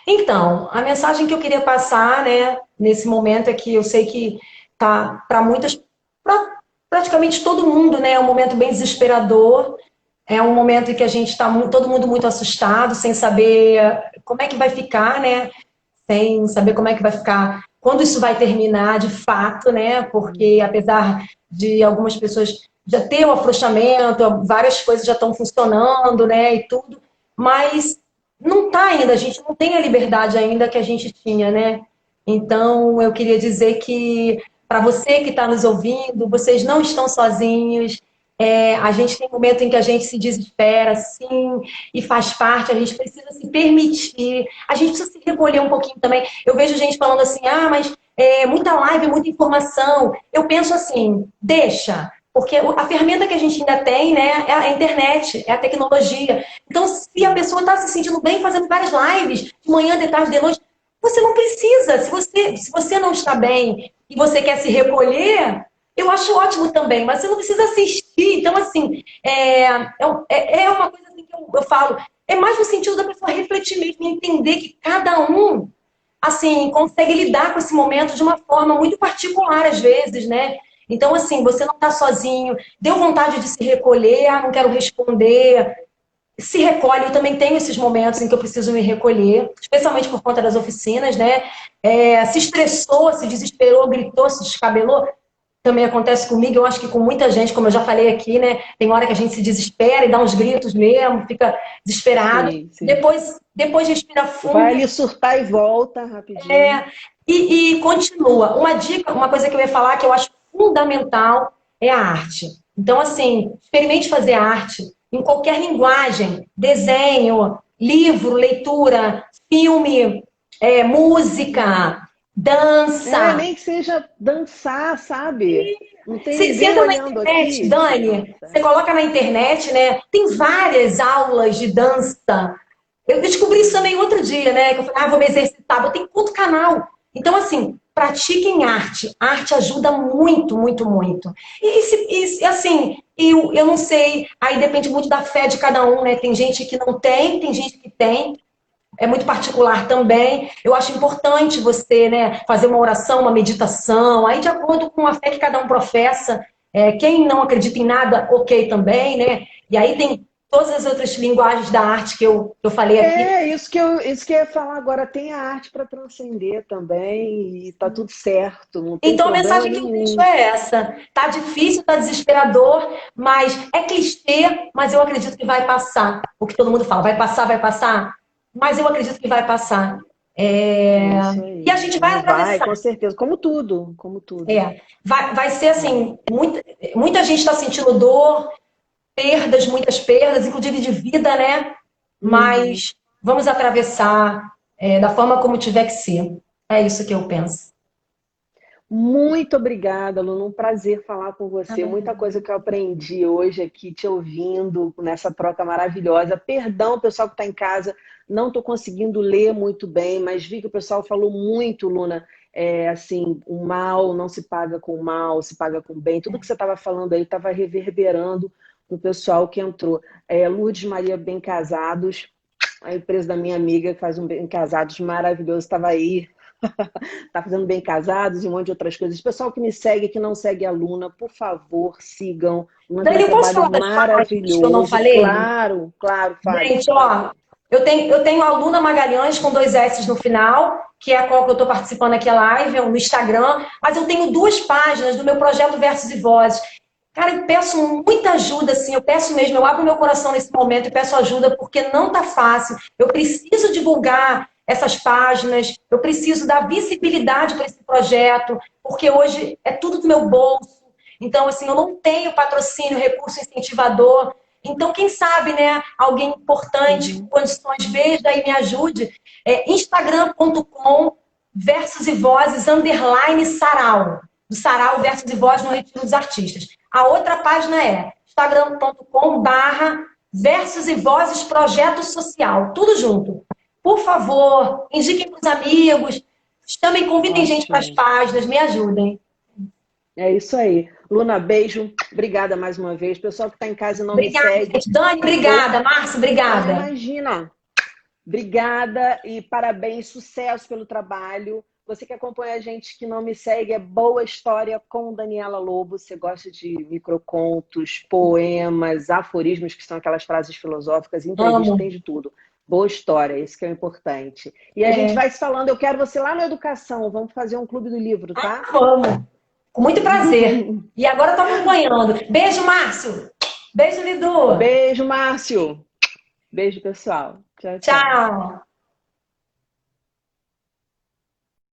Então, a mensagem que eu queria passar, né, nesse momento é que eu sei que tá para praticamente todo mundo, né, é um momento bem desesperador. É um momento em que a gente está todo mundo muito assustado, sem saber como é que vai ficar, né? Sem saber como é que vai ficar, quando isso vai terminar de fato, né? Porque apesar de algumas pessoas já ter o afrouxamento, várias coisas já estão funcionando, né? E tudo, mas não está ainda, a gente não tem a liberdade ainda que a gente tinha, né? Então, eu queria dizer que, para você que está nos ouvindo, vocês não estão sozinhos. A gente tem um momento em que a gente se desespera, sim, e faz parte, a gente precisa se permitir, a gente precisa se recolher um pouquinho também. Eu vejo gente falando assim, mas muita live, muita informação. Eu penso assim, deixa, porque a ferramenta que a gente ainda tem, né, é a internet, é a tecnologia. Então, se a pessoa está se sentindo bem fazendo várias lives, de manhã, de tarde, de noite, você não precisa. Se você não está bem e você quer se recolher, eu acho ótimo também, mas você não precisa assistir. Então, assim, é uma coisa assim que eu falo, é mais no sentido da pessoa refletir mesmo, entender que cada assim, consegue lidar com esse momento de uma forma muito particular, às vezes, né? Então, assim, você não está sozinho, deu vontade de se recolher, não quero responder, se recolhe. Eu também tenho esses momentos em que eu preciso me recolher, especialmente por conta das oficinas, né? Se estressou, se desesperou, gritou, se descabelou, também acontece comigo. Eu acho que com muita gente, como eu já falei aqui, né? Tem hora que a gente se desespera e dá uns gritos mesmo, fica desesperado. Sim, sim. Depois respira fundo. Vai ali surtar e volta rapidinho. E continua. Uma dica, uma coisa que eu ia falar que eu acho fundamental é a arte. Então, assim, experimente fazer arte em qualquer linguagem, desenho, livro, leitura, filme, música, dança. Nem que seja dançar, sabe? Não tem Você ninguém entra na olhando internet, aqui. Dani, você coloca na internet, né? Tem várias aulas de dança. Eu descobri isso também outro dia, né? Que eu falei, vou me exercitar. Eu tenho outro canal. Então, assim, pratiquem arte. A arte ajuda muito, muito, muito. Assim, eu não sei, aí depende muito da fé de cada um, né? Tem gente que não tem gente que tem. É muito particular também. Eu acho importante você, né, fazer uma oração, uma meditação, aí de acordo com a fé que cada um professa. Quem não acredita em nada, ok também, né? E aí tem todas as outras linguagens da arte que eu falei aqui. Isso que eu ia falar agora. Tem a arte para transcender também e tá tudo certo, não tem Então a problema mensagem que eu deixo nenhum. é essa. Tá difícil, tá desesperador, mas é clichê, mas eu acredito que vai passar. O que todo mundo fala, vai passar, vai passar. Mas eu acredito que vai passar. É isso E a aí. gente vai Não vai, atravessar. com certeza. Como tudo, como tudo. Vai ser assim, muita gente está sentindo dor, perdas, muitas perdas, inclusive de vida, né? Uhum. Mas vamos atravessar da forma como tiver que ser. É isso que eu penso. Muito obrigada, Luna. Um prazer falar com você. Muita coisa que eu aprendi hoje aqui, te ouvindo, nessa troca maravilhosa. Perdão, pessoal que está em casa, não estou conseguindo ler muito bem, mas vi que o pessoal falou muito, Luna. Assim, o mal não se paga com mal, se paga com bem. Tudo que você estava falando aí estava reverberando no pessoal que entrou. Lourdes Maria Bem Casados, a empresa da minha amiga que faz um Bem Casados maravilhoso, estava aí. Tá fazendo Bem Casados e um monte de outras coisas. Pessoal que me segue, que não segue a Luna, por favor, sigam. Luna tem Dani, um eu posso trabalho falar das páginas que eu não maravilhoso. falei? Claro, claro, fale. Gente, ó, eu tenho a Aluna Magalhães com 2 S no final, que é a qual que eu estou participando aqui a live, no Instagram, mas eu tenho 2 páginas do meu projeto Versos e Vozes. Cara, eu peço muita ajuda, assim, eu peço mesmo, eu abro meu coração nesse momento e peço ajuda, porque não tá fácil. Eu preciso divulgar essas páginas, eu preciso dar visibilidade para esse projeto, porque hoje é tudo do meu bolso. Então, assim, eu não tenho patrocínio, recurso incentivador. Então, quem sabe, né, alguém importante, com condições, veja e me ajude. Instagram.com versos e vozes, _ sarau. Do sarau, versos e vozes no Retiro dos Artistas. A outra página é instagram.com/versos e vozes projeto social. Tudo junto. Por favor, indiquem para os amigos. Também convidem gente para as Ótimo. páginas, me ajudem. É isso aí. Luna, beijo. Obrigada mais uma vez. Pessoal que está em casa e não me Obrigada, segue. gente. Dani, obrigada. Márcio, obrigada. Imagina. Obrigada e parabéns, sucesso pelo trabalho. Você que acompanha a gente que não me segue, é Boa História com Daniela Lobo. Você gosta de microcontos, poemas, aforismos, que são aquelas frases filosóficas, entrevistas, Amo. tem de tudo. Boa história, isso que é o importante. E a gente vai se falando, eu quero você lá na educação, vamos fazer um clube do livro, tá? Vamos. Com muito prazer. E agora estou acompanhando. Beijo, Márcio. Beijo, Lidu. Beijo, Márcio. Beijo, pessoal. Tchau, tchau. Tchau.